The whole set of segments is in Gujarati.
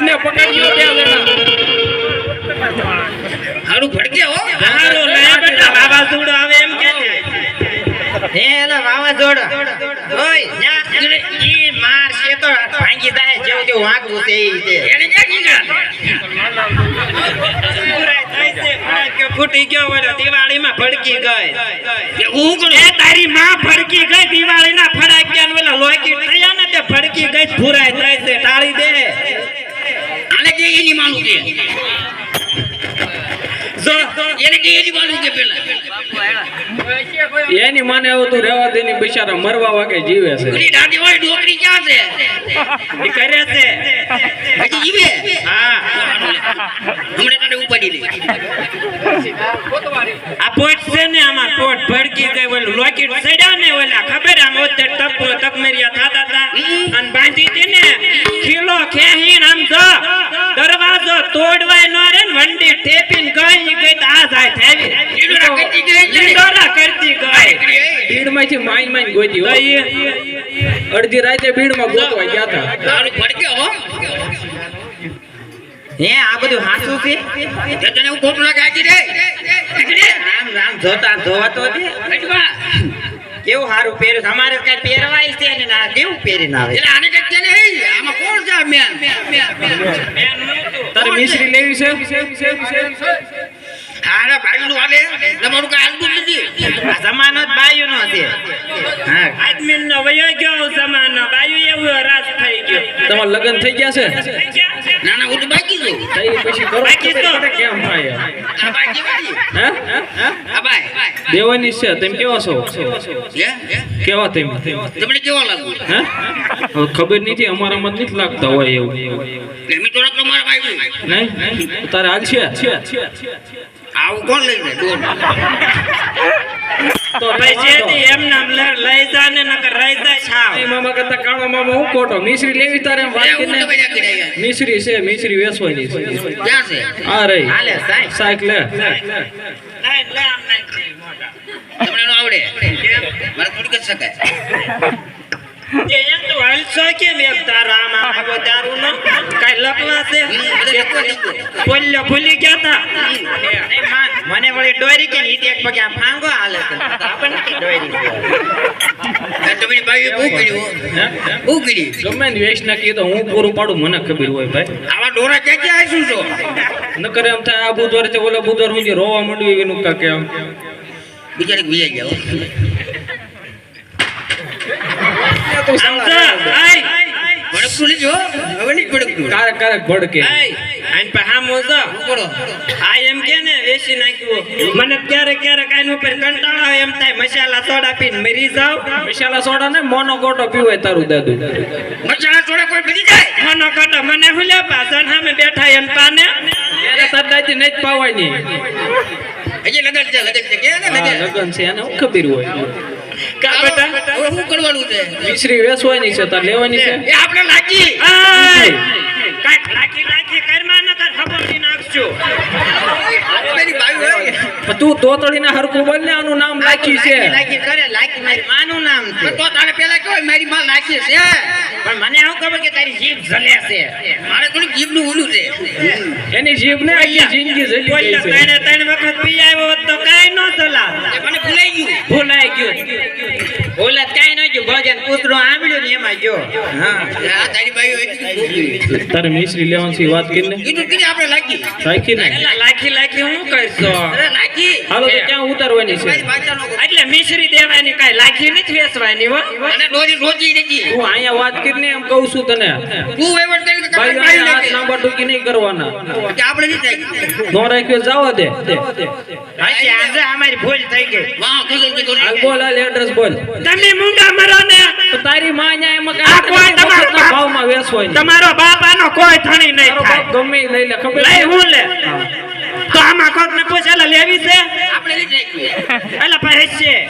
ને પકડ્યો બે જણા હારું ભડકે હો હારું લે બેટા વાવાઝોડું આવે એમ કે હે એલા વાવાઝોડું ઓય ઈ માર છે તો ભાંગી જાય જેવું તેવું વાગવું છે ઈ છે એને ક્યાં કીધા ફૂટી ગયો બોલો દિવાળીમાં ભડકી ગઈ હું કોણ એ તારી માં ભડકી ગઈ દિવાળીના ફડાક્યા ને ઓલા લોકી થયા ને તે ભડકી ગઈ ભૂરાય થાય છે ટાળી દે આને કે એની માનું કે જો એને કે એની માનું કે પેલા એની માને આવું તું રહેવા દે ની બિચારા મરવા વાગે જીવે છે ઓલી દાદી હોય ડોકરી ક્યાં છે ઈ કરે છે હજી જીવે હા હમણે તને ઉપાડી લે આ પોટ છે ને આમાં પોટ ભડકી ગઈ ઓલું લોકેટ સડ્યા ને ઓલા ખબર આમ ઓતે ટપો તકમેરિયા થાતા તા અને બાંધી હતી ને ખીલો ખેહીન આમ જો દરવાજો તોડવાય નો રે ને વંડી ઠેપીને ગઈ તો આ જાય થાવી લીડોરા કરતી ગઈ ભીડ માંથી માઈન માઈન ગોતી હો અડધી રાતે ભીડ માં ગોતવા ગયા હતા તારું ભડકે હો હે આ બધું હાસું છે તે તને હું ખોટું લાગે આજી રે રામ રામ જોતા જોવાતો દે અટવા કેવું હારું પહેર્યું અમારે કઈ પહેરવાય છે ને ના કેવું પહેરીને આવે એટલે આને કઈ ને આમાં કોણ છે મેન તારે મિશ્રી લેવી છે આરા ભાઈ નું હાલે તમારું કઈ હાલતું નથી આ જમાનો જ બાયું નો છે હા આદમી નો વયો ગયો જમાનો બાયું એવું રાજ થઈ ગયો તમારા લગ્ન થઈ ગયા છે ના ના હું તો બાકી છું તઈ પછી કરો બાકી તો. કેમ થાય આ બાકી વાળી હે આ ભાઈ દેવાની છે તેમ કેવા છો હે કેવા તેમ તમને કેવો લાગુ હે હવે ખબર નથી અમારામાં જ નથી લાગતા હોય એવું એમી તો રકમ મારા ભાઈ નહીં તારે હાલ છે આવું કોણ લઈ જાય ડોન તો પૈસે એમ નામ લઈ જા ને નકર રહી જાય છાવ એ મામા કરતા કાળો મામા હું ખોટો મિશ્રી લેવી તારે એમ વાત હું તો કરીને બજા કરી આવ્યા મિશ્રી છે મિશ્રી વેચવાની છે ક્યાં છે આ રહી હાલે સાહેબ સાઈક લે લે આમ નહીં મોટા તમને નો આવડે મારે થોડી કરી શકાય એ એમ તો હલસો કેમ એક તારા આમાં આવ્યો તારું નો કાઈ લખવા છે બોલ્યો ભૂલી ગયા તા મને વળી ડોરી કે નીતિ એક પગે ફાંગો હાલે છે આપણને કે ડોરી છે તમે ભાઈ બહુ કર્યું બહુ કરી ગમે ને વેચ નાખી તો હું પૂરું પાડું મને ખબર હોય ભાઈ આવા ડોરા ક્યાં આવીશું છો ન કરે એમ થાય આ બુધવાર છે ઓલા બુધવાર સુધી રોવા માંડવી એનું કાકે આમ બિચારી ભૂલી ગયા સમજા આય ભડકતું લીધો હવે નહીં ભડકતું કારક કારક ભડકે આઈન પર હામ મોજો આ એમ કે ને વેસી નાખ્યું મને ક્યારેક ક્યારેક આઈન ઉપર કંટાળો આવે એમ થાય મસાલા સોડા પીને મરી જાવ મસાલા સોડા ને મોનો ગોટો પીવાય તારું દાદુ મસાલા સોડા કોઈ પીધી જાય મનો કાટો મને હુલે પાછળ સામે બેઠા એમ પાને એને તાર દાદી નહીં જ પાવાની હજી લગન છે કે ને હા, લગન છે એને હું ખબર હોય કા બેટા હવે શું કરવાનું છે મિશ્રી વેચવાની છે તાર લેવાની છે એ આપણે લાગી આય કાઈ લાખી કરમાં ન કર ખબર ની નાખજો મેરી ભાઈ હોય પણ તું તોતળીને હરખું બોલ ને આનું નામ લાખી છે લાગી કરે લાગી મારી માનું નામ છે તો તારે પેલા કેવું મારી માં લાખી છે પણ મને એવું ખબર કે તારી જીભ જલે છે મારે થોડી જીભ નું ઓલું છે એની જીભ ને આખી જિંદગી જલી ગઈ બોલ્યો છે ત્રણ વખત પી આવ્યો હોત તો કાઈ ન ચલા એ મને ભૂલાઈ ગયું ભૂલાઈ ગયું ઓલા કાઈ ન ગયું ભજન પુત્રો આંબળ્યો ને એમાં ગયો હા આ તારી ભાઈ હોય કે તારે મિશ્રી લેવાની વાત કરીને કીધું કે આપણે લાગી રાખી ને લાખી હું કહીશો અરે લાગી હાલો તો ક્યાં ઉતારવાની છે મારી ભાષા નો એટલે મિશ્રી દેવાની કાઈ લાખી નથી વેચવાની હો અને રોજી રોજી નથી હું અહીંયા વાત કરીને એમ કહું છું તને તું વહીવટ કરી કે ભાઈ ભાઈ હાથ લાગી લાંબા ટૂંકી નહીં કરવાના કે આપણે નહીં થાય નો રાખ્યો જવા દે હાચી આજે અમારી ભૂલ થઈ ગઈ વાહ કીધું કે હાલ બોલ હાલ એડ્રેસ બોલ તમે મુંડા મરો ને તો તારી માં અહીંયા એમાં આ કોઈ તમારો મફતના ભાવમાં વેચવાની તમારો બાપાનો કોઈ થણી નહીં તારો થાય બાપ ગમે ઈ લઈ લે ખબર લઈ હું લે તો આમાં કોક ને પૂછેલા લેવી છે આપણે નહીં થાય એટલે ભાઈ હશે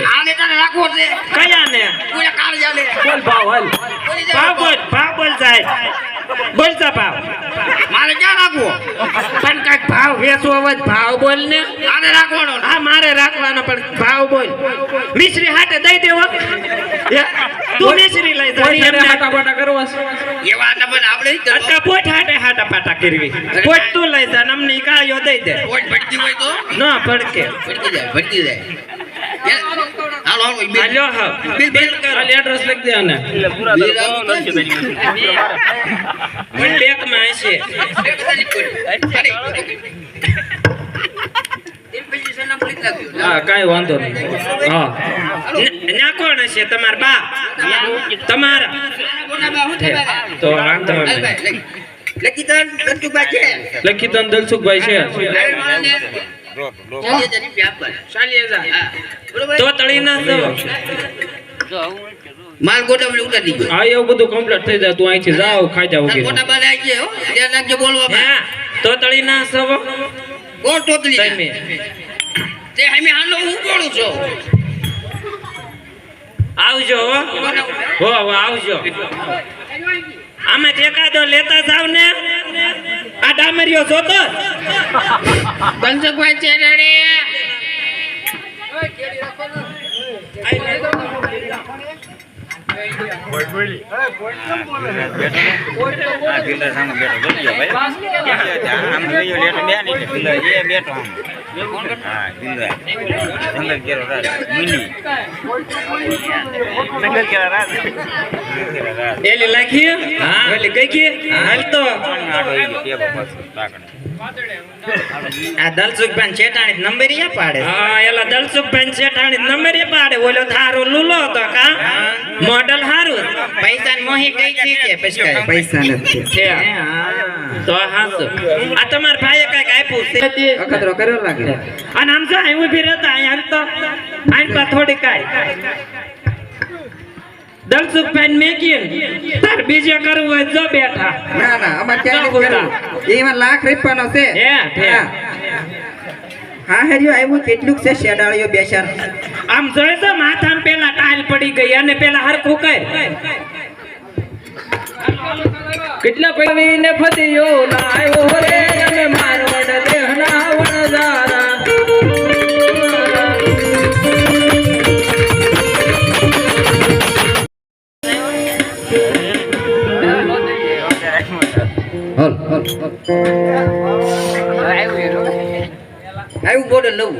આને તને રાખવો છે કયા ને કોઈ કાર જાલે બોલ ભાવ હાલ ભાવ બોલ જાય બોલ જા ભાવ મારે ક્યાં રાખવો પણ કાંઈક ભાવ વેચવો હોય તો ભાવ બોલ ને આને રાખવાનો હા મારે રાખવાનો પણ ભાવ બોલ મિશ્રી હાટે દઈ દેવો હે? તું નેસરી લઈ જા કોઈ એમને હાટા બાટા કરવા છે? એવા નંબર આપણે નહીં કરવો. અટકા પોટ હાટા પાટા કરવી પોટ તું લઈ જા અમને કાયો દઈ દે પોટ ભટકી હોય તો ના પડકે ભટકી જાય. હાલો હાલો ઈ બેન. હાલ્યો હા બિલ કરો આ એડ્રેસ લખી દે આને. બેન આવું ક્યાં છે? મને બેક માં હશે હા કાંઈ વાંધો નહીં. હા ના કોણ હશે તમાર બા તમારા તો વાંધો નહીં. લખી તો કંચુબા છે. લખી તન દલસુખભાઈ છે. 40,000 રૂપિયા આપવા. 40,000. હા. બરોબર? તો તળી ના દો માલ ગોડાઉન ઉતારી દીધો. હા એવું બધું કમ્પ્લીટ થઈ જાય તું અહીંથી જાવ ખાઈ જાવ તાર મોટા બાલે આવી ગયા હો. ધ્યાન રાખજો બોલવામાં. હા તો તળી ના સવો કોણ ટોકલી છે? તમે તે હમે હાલો હું બોલું છું. આવજો હો હો આવજો આમાં એકાદો લેતા જાવ ને આ ડામરિયો જોતો બંસકભાઈ છે રેડે. એલી લાખી હા એલી ગઈ કે હાલ તો આ દલસુખભાઈ ચેટાણી નંબર યા પાડે હા એલા દલસુખભાઈ ચેટાણી નંબર યા પાડે ઓલો થારો લુલો તો કા મોડલ હારું પૈસા મોહી ગઈ છે કે પછી પૈસા નથી છે તો હાસો આ તમાર ભાઈએ કઈક આપ્યું છે અખતરો કર્યો લાગે અને આમ જો અહીં ઊભી રહેતા અહીં હાલ તો આઈન પા થોડી કાઈ દલસુખભાઈ મેકીન તાર બીજે કરવું હોય જો બેઠા ના ના અમાર ક્યાં નથી કરવું એમાં લાખ રૂપિયાનો છે હે હા હા હેર્યો આવ્યું કેટલું છે શેડાળીઓ બેસાર આમ જોઈ તો માથામાં પેલા ટાઈલ પડી ગઈ અને પેલા હરખું કર કેટલા પૈવીને ફતિયો લાયો રે અમે મારવડ દેહના વણજારા. હલ હલ આવ્યું બોર્ડર લઉં.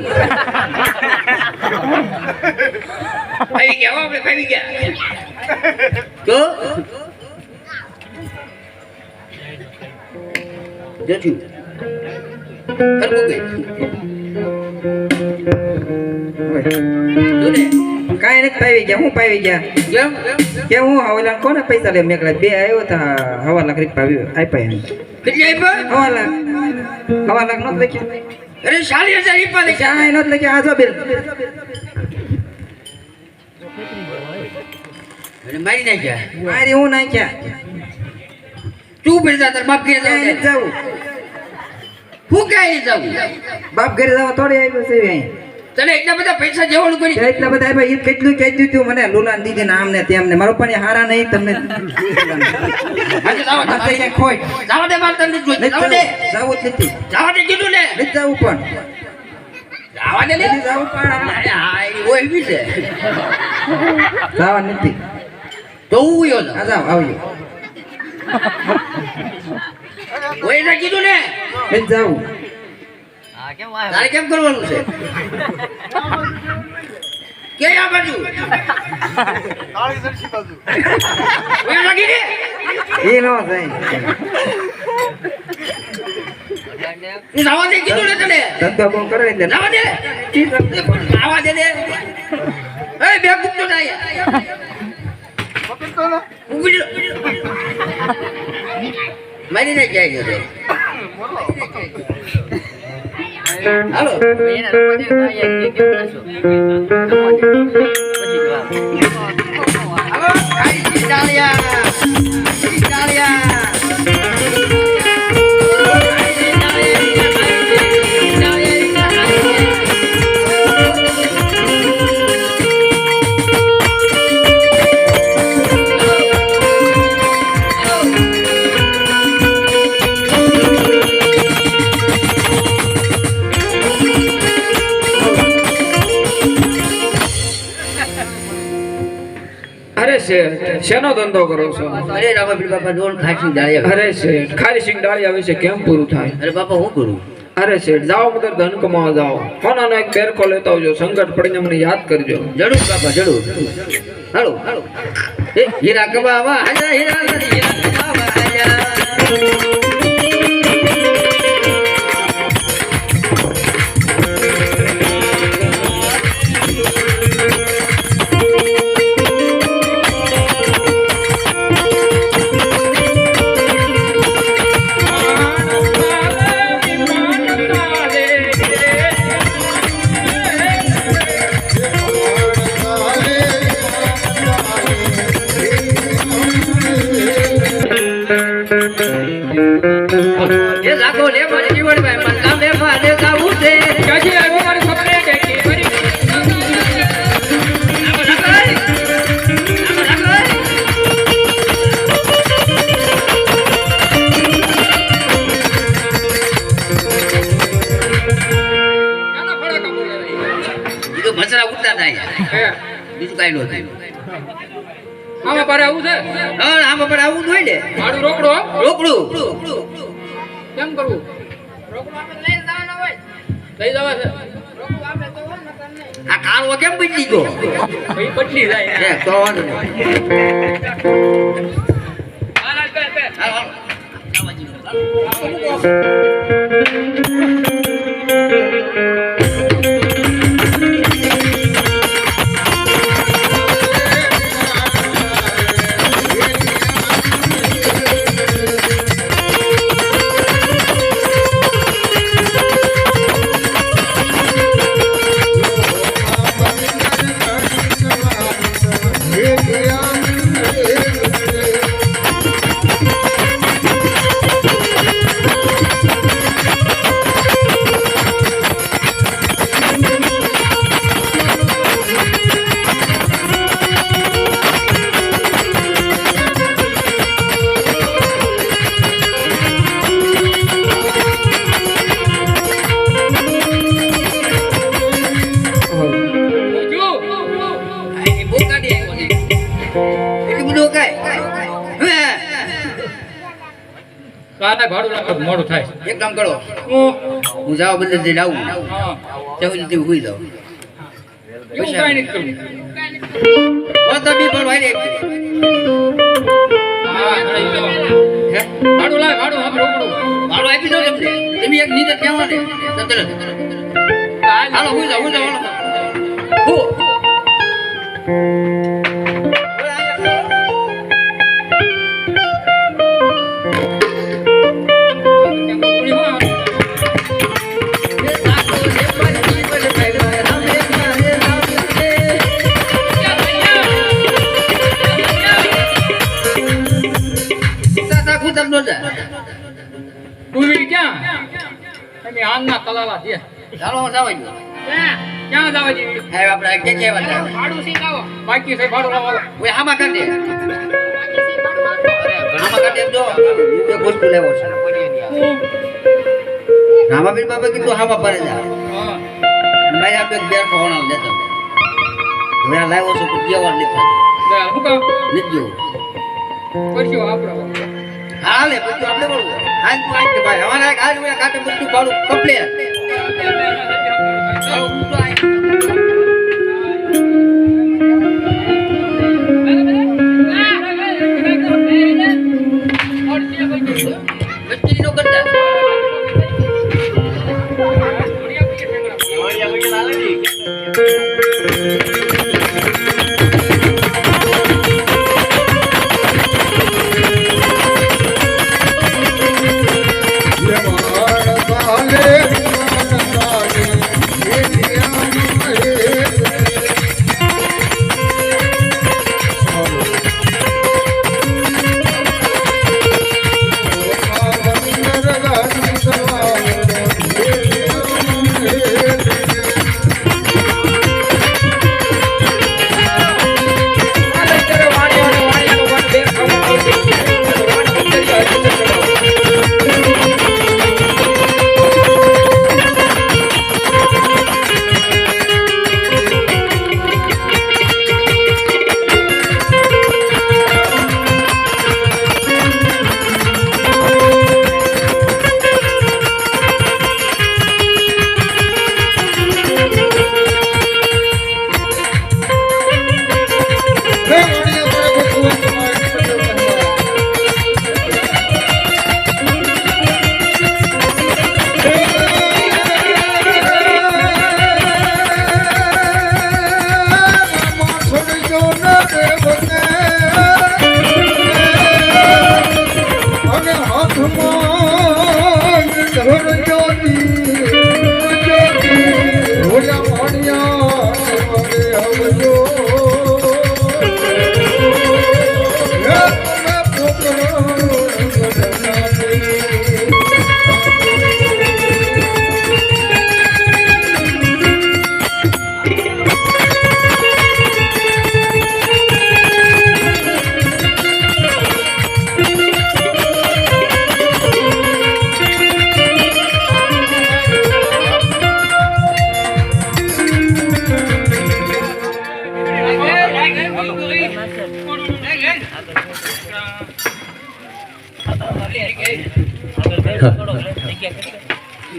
આવી ગયા હો, આપણે આવી ગયા. તો જજુ હરકું ગઈ. જોને કાંઈ નથી પાવી ગયા હું પાવી ગયા કેમ કે હું હવાલા કોને પૈસા લે મેકલા બે આવ્યો તા હવા લાખ રૂપિયા આપ્યા કેટલી આપ્યા? હવા લાખ નો લખ્યા અરે 40,000 રૂપિયા લઈ ક્યાં નો લખ્યા આજો બિલ અને મારી નાખ્યા. મારી હું નાખ્યા તું ફેરતા તાર બાપ ઘરે ક્યાંય નથી જાવ. જવું હું ક્યાંય નહીં જાઉં. બાપ ઘરે જવા થોડી આવ્યો છે અહીં તને એટલા બધા પૈસા દેવાનું કરી. એટલા બધા આપ્યા ઈ કેટલું કહેતું તું મને લોલાન દીધી ને આમને તેમને મારો પણ હારા નહીં તમને આજે જાવ માથે ખોટ જાવ દે માર તને જોઈ જાવ દે જાવું જ નથી જાવ દે કીધું ને નથી જવું પણ જાવ દે ને નથી જવું પણ અરે હા એ ઓય બી છે જવા નથી તો હું યો આ જાવ આવજો ઓય ને કીધું ને નથી જવું તારે કેમ કરવાનું છે કે આ બાજુ ઓય લાગી દે એ નો જાય તું જાવા દે કીધું ને તને ધંધો કોણ કરે એટલે જાવા દે જાવા દે એ બે ગુપ્તો જાય મારી ને જાય છે હાલો હાલો ઇટાલિયા અરે શેઠ શેનો ધંધો કરો છો? અરે રામાપીર બાપા ડોલ ખાસી દાળે અરે શેઠ ખારી સિંગ ડાળી આવે છે કેમ પૂરું થાય? અરે બાપા હું કરું અરે શેઠ જાઓ મગર ધન કમાવા જાઓ, કોનાનો એક બેરખો લેતા આવજો, સંકટ પડીને મને યાદ કરજો. જરૂર બાપા જરૂર. હાલો એ હીરા કમાવા આજા હીરા કમાવા આજા. એ લાગો લે મારી જીવનભાઈ મને કામે ફાડે જાવું છે. ક્યાંથી આવ્યો મારી ખબર છે કે બીજું મસરા ઉઠતા થાય બીજું કાંઈ ન થાય. આમાં પારે આવું છે હા આમાં પણ આવું જ હોય ને. મારું રોકડો રોકડું કેમ કરવું? લઈ જવા છે આ કાળવો કેમ બદલી ગયો? ભાઈ બદલી જાય હે તો વાંધો નહીં. હાલ બે હાલો, કાના ભાડું રાખો મોડું થાય. એક કામ કરો હું જાવ બંદર જઈને આવું ત્યાં સુધી હુઈ જાવ. એવું કાંઈ નથી કરવું. તો બી પણ વાયરે હા લઈ જવા. હે ભાડું લાય ભાડું આપણે રોકડું. ભાડું આપી દો તમને. તમે એક નીચે કહેવા ને તરત હાલો હુઈ જાવ હાલો હું તું ક્યાં તમે આનના તલાલા દે ચાલો હું જાવ છું. ક્યાં જવા જેવી? હવે આપણે કે કેવા ભાડું શીખાવો. બાકી છે ભાડું લાવો. ઓય હામાં કરી દે હામાં કરી દે જો એક વસ્તુ લેવો છે. રામાબીર બાબા કીધું હામાં પડે જા હા ભાઈ આપણે બેર ખોણા લેતો હવે આ લાવ્યો છું કેવા લીધા લે હું કામ લીધો કરશું આપણે. હાલે બધું આપણે બોલું આજ તું આજ કે ભાઈ અમારે આજ હું કાટે બધું ભાડું કમ્પ્લીટ બચ્ચી નો કરતા Hare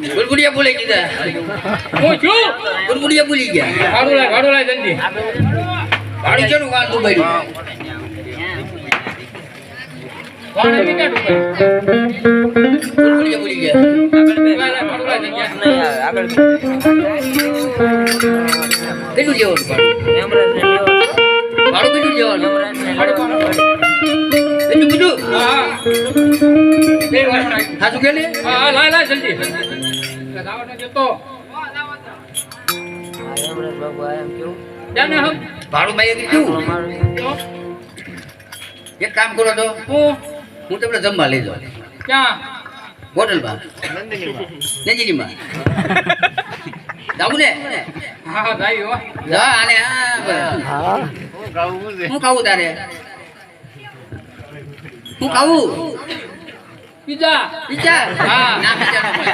ગુડગુડિયા બોલે કીધા હું છું ગુડગુડિયા બોલી ગયા ભાડું લાય જલ્દી ભાડું છે નું વાંધું પડ્યું કોણે મીઠા ગુડગુડિયા બોલી ગયા ભાડું લાય જગ્યા કેટલું જેવાનું ભાડું કેટલું જેવાનું કેટલું કીધું હા બે વાર હા શું કે હા લાય જલ્દી દાવત જતો જાને હમ ભાડું ભાઈ કીધું એક કામ કરો તો હું તમને જમવા લઈ જાઉં ક્યાં હોટલમાં નંદિનીમાં જાવું ને હા જાય હો જા આને હા હું ખાવું તારે હું ખાવું પીઝા પીઝા હા. ના પીઝા ન મળે.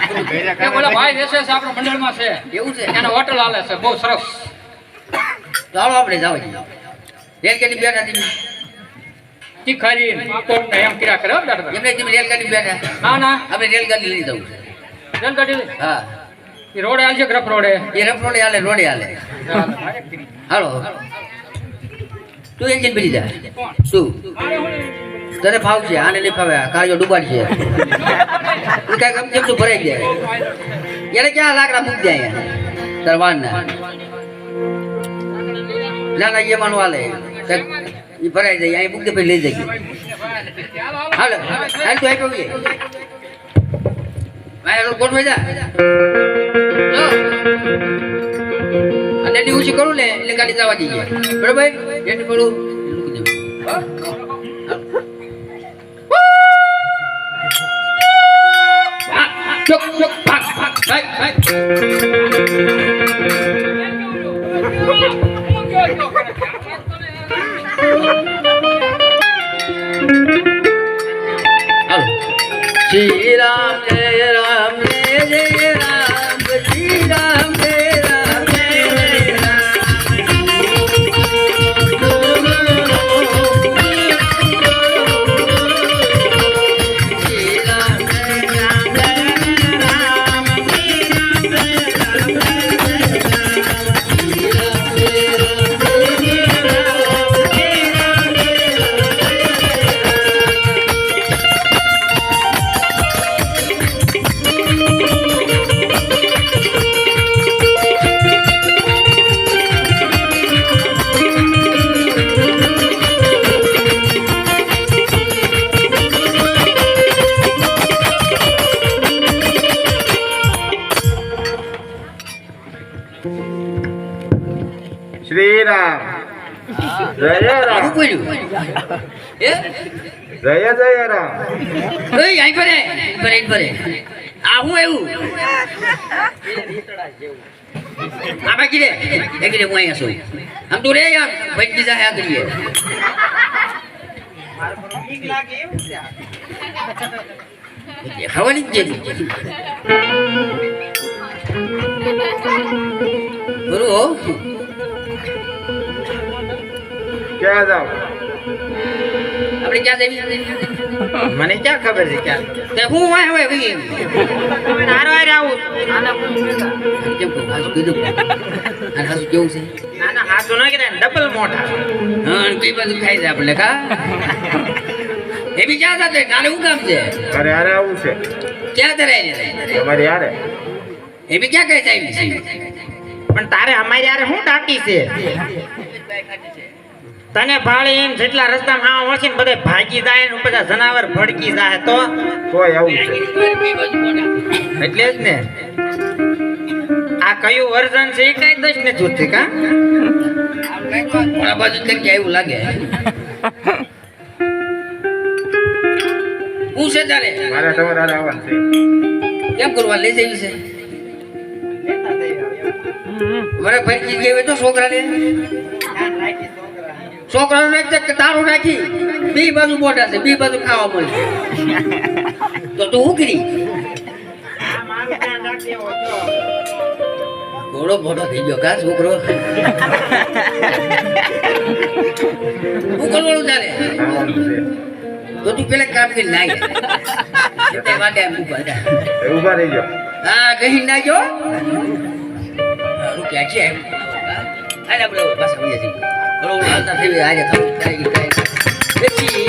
કે બોલા ભાઈ વેસે છે આપણા મંડળમાં છે એવું છે એને હોટલ હાલે છે બહુ સરસ ચાલો આપણે જાવ રેલગાડી બેઠા તમે તીખારી પાપડ ને એમ કર્યા કરે હો દાદા એમને તમે રેલગાડી બેઠા ના ના આપણે રેલગાડી લઈ જવું છે રેલગાડી લઈ. હા એ રોડે હાલશે કે રફ રોડે એ રફરોડે હાલે રોડે હાલે હાલો તું એન્જિન ભરી જા તું તને ફાવશે આને નહીં ફાવે કાળજો ડૂબાડશે એ કાંઈક આમ જેમ તું ભરાઈ જાય એને ક્યાં લાકડા મૂકી જાય તાર વાનના ના ના એ માનું હાલે એ ભરાઈ જાય અહીં મૂકી દે પછી લઈ જઈએ હાલો હાલ તું આપ્યો કે મારે ગોઠવાઈ જા જો અને એની ઊંચી કરું ને એટલે ગાડી જવા દઈએ બરોબર એટલું કરું એટલું દેવું ચુપ ચુપ ભાગ ભાગ ભાગ ભાગ હાલો શ્રી રામ જય રામ જય રામ શ્રી રામ જય રામ જય શ્રી રામ જય રામ આવું બોલ્યું એ જય જય રામ ઓય અહીં પરે પરે પરે આ હું એવું આ બાકી રે એક રે હું અહીંયા છું આમ તું રે યાર ભાઈ બીજા આ કરીએ ખાવાની જ છે બરો ક્યાં જાવ આપણે ક્યાં જઈએ મને ક્યાં ખબર છે ક્યાં તે હું હોય હોય ભાઈ નારો આરે આવું કેમ કહું હાસુ કીધું આ હાસુ કેવું છે ના ના હાથો ન કરે ડબલ મોટા હા અને કઈ બાજુ ખાઈ જાય આપણે કા એ બી ક્યાં સાથે કાલે શું કામ છે અરે અરે આવું છે ક્યાં તરે તમારી યારે એ બી ક્યાં કઈ જાય છે પણ તારે અમારી યારે શું ટાટી છે તને ભાળીને જેટલા રસ્તામાં હા ઓળખીને બધે ભાગી જાય ને બધા જનાવર ભડકી જાય તો તોય આવું છે એટલે જ ને આ કયું વર્ઝન છે એ કઈ દસ ને જૂઠી કા આ બાજુ કઈ એવું લાગે હું છે તારે મારે તમારે હારે આવવાનું છે કેમ કરવા લઈ જઈ છે મારે ભાઈ ગઈ તો છોકરાને છોકરાનું નાખી તારું નાખી બે બાજુ મોટા છે બે બાજુ ખાવા મળશે તો તું ઉકરી થોડો મોટો થઈ ગયો કા છોકરો હું કરવાનું તારે આવવાનું છે તો તું પેલા કામ કરી નાખ તે માટે આમ ઉભા હતા. એ ઊભા રહી જાઓ હા કહી નાખજો રૂપિયા છે આલે આપણે પાછા વળી જઈએ થોડો હાલતા થઈ આજે ખબર થઈ ગઈ પછી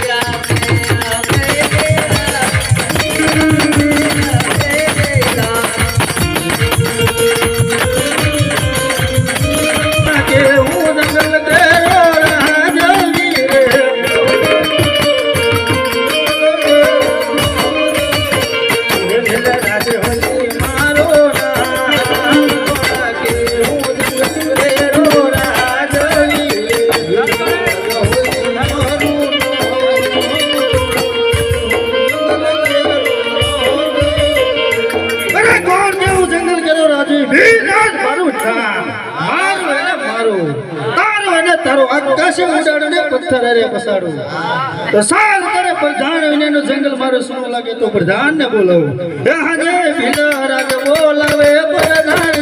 જંગલ મારો શું લાગે તો પ્રધાન ને બોલાવો બોલાવે પ્રધાન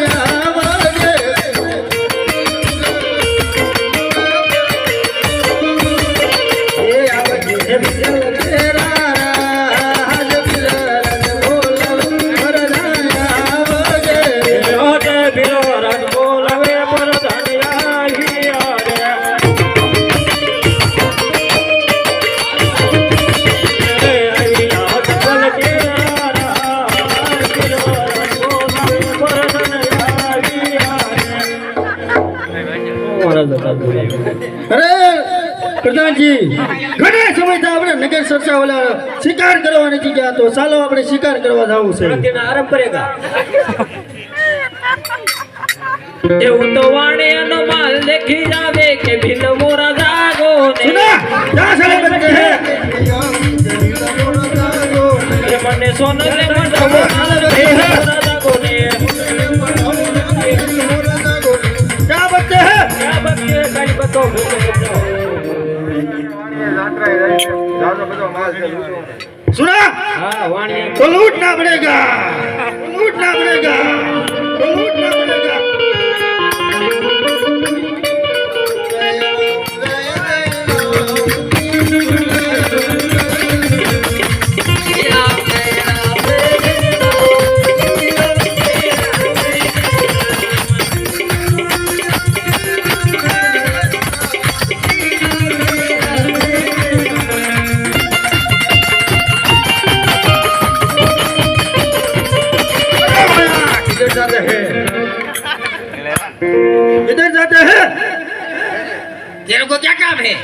પ્રધાનજી ઘણા સમયથી આપણે નગર ચર્ચા ઓલા શિકાર કરવાની જગ્યા તો ચાલો આપણે શિકાર કરવા જવું છે આરંભ કરેગા એ ઉતવાણે નો માલ દેખી જાવે કે ભીલ મોરા જાગો ને क्या साले बच्चे हैं એ મને સોનલ ને જાગો ને क्या बच्चे हैं ક્યાં બકે કઈ બતો જાત્રા રહી છે જાજો બધો માલ છે લૂંટો. सुना હા વાણી तो लूटना पड़ेगा लूटना पड़ेगा तो लूटना पड़ेगा इधर जाते हैं तेरे को क्या काम है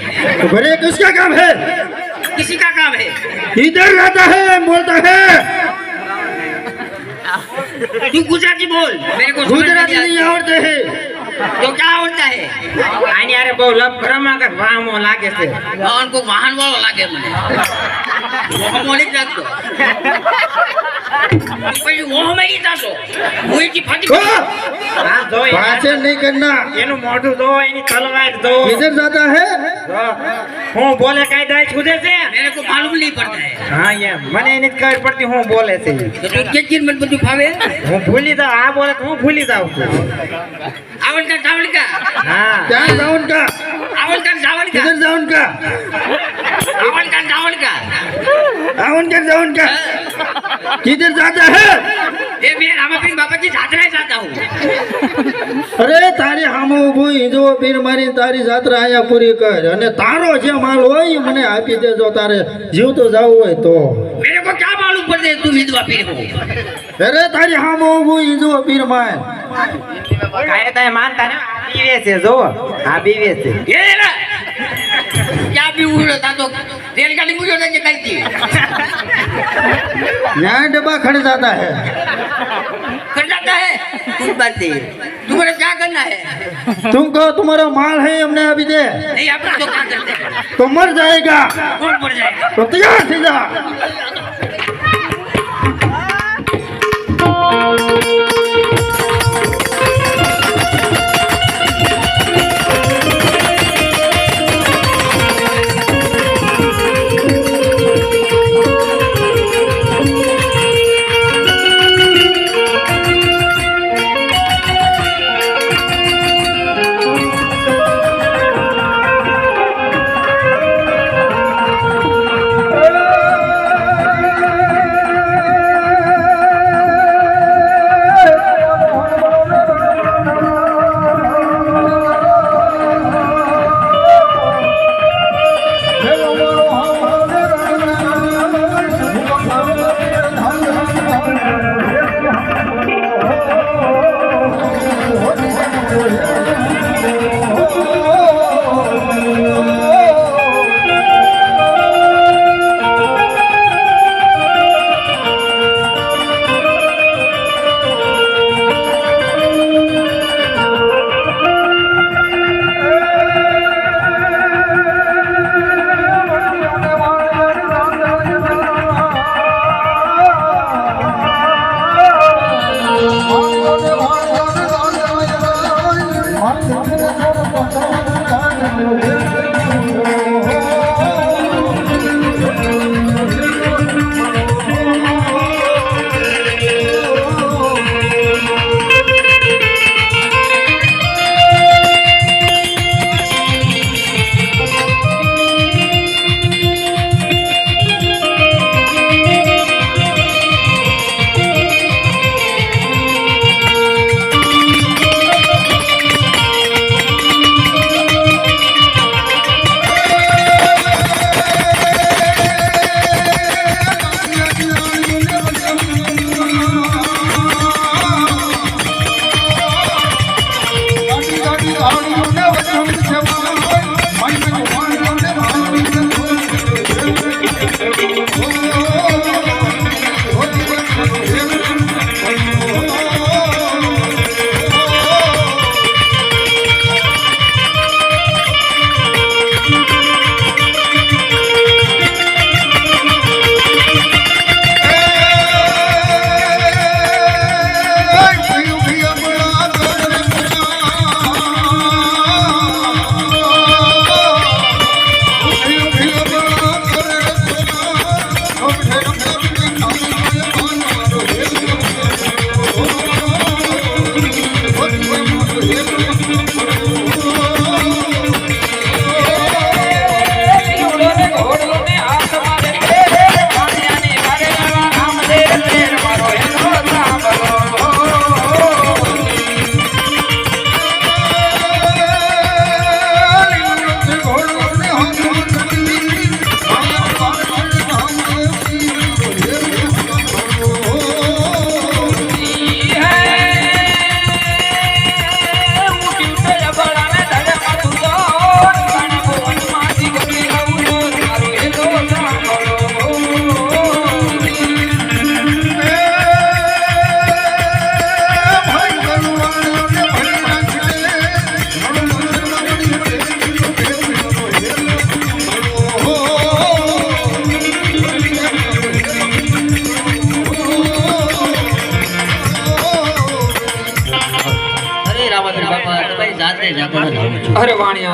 तो घरे किसका काम है किसी का काम है इधर जाता है बोलता है तू गुजराती बोल मेरे को समझ गुजराती नहीं आवड़ते हैं तो क्या होता है આની આરે બહુ લફરામાં કે વામો લાગે છે उनको वाहन वाला लागे મને वो नहीं जातो पहले वो हमारी जातो वो की फटी આ જોઈ भाषण नहीं करना એનું મોઢું જો એની તલવાર જો इधर जाता है હું બોલે કાઈ દાય છુદે છે मेरे को मालूम नहीं पड़ता है હા યાર મને એની જ ખબર પડતી હું બોલે છે तो तू के चीज में બધું ફાવે હું ભૂલી જાઉં આ બોલે તો હું ભૂલી જાઉં છું आवल का चावल का હા क्या जाऊन का आवल का चावल का किधर जाऊन का आवल का चावल का आवन का जाऊन का किधर जाता है ये मैं रामापीर बाबा की यात्रा जाता हूँ અરે તારી હામો ઊભું હિંદુ પીર મારી તારી જાત્રા અહીંયા પૂરી કર અને તારો જે માલ હોય એ મને આપી દેજો તારે જીવતો જાવું હોય તો मेरे को क्या मालूम पड़ता है तू विधवा पीर हो અરે તારી હામો ઊભું હિંદુ પીર માય કાંઈ કાંઈ માનતા ને બીવે છે જો હા બીવે છે ये ना क्या भी उड़ था तो रेलगाड़ी मुझे ना निकली थी न्याय डब्बा खड़ जाता है कर जाता है कुछ बात नहीं तुम्हें क्या करना है तुमको तुम्हारा माल है हमने अभी दे नहीं आप तो क्या करते हैं तो मर जाएगा कौन पड़ जाएगा तो तैयार थी जा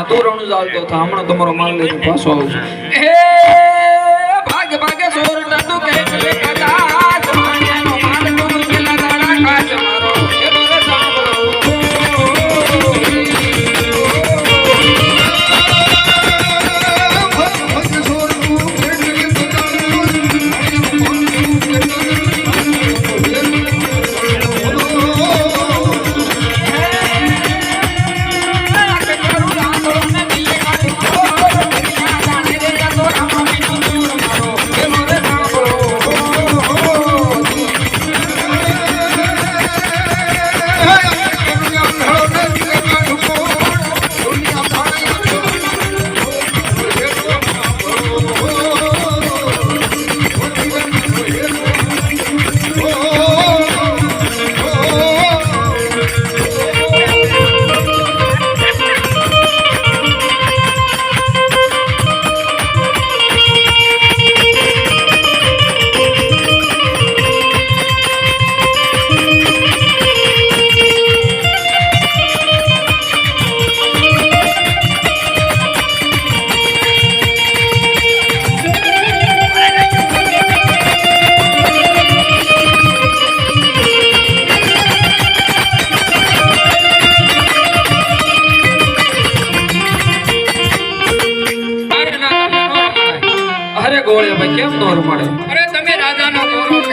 આ તોરણ ચાલતો થા હમણાં તમારો માલ લઈને પાછો આવશે એ ભાગે ભાગે સોર નતું કે લે કદાચ માન્યાનો માલ તું પેલા દાડા કાચ મારો એ દોરે સાંભળો અરે ગોળે ભાઈ કેમ નો રમાડે અરે તમે રાજાનો ગોળો